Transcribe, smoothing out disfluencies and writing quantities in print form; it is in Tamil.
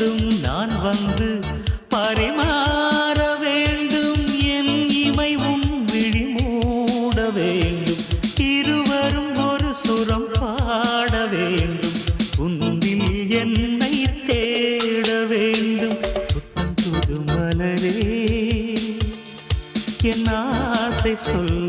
வேண்டும் நான் வந்து பரிமாற வேண்டும் என் இமை உன் விழி மூட வேண்டும் இருவரும் ஒரு சுரம் பாட வேண்டும் உன்னில் என்னை தேட வேண்டும் புத்தம் புது மலரே என் ஆசை சொல்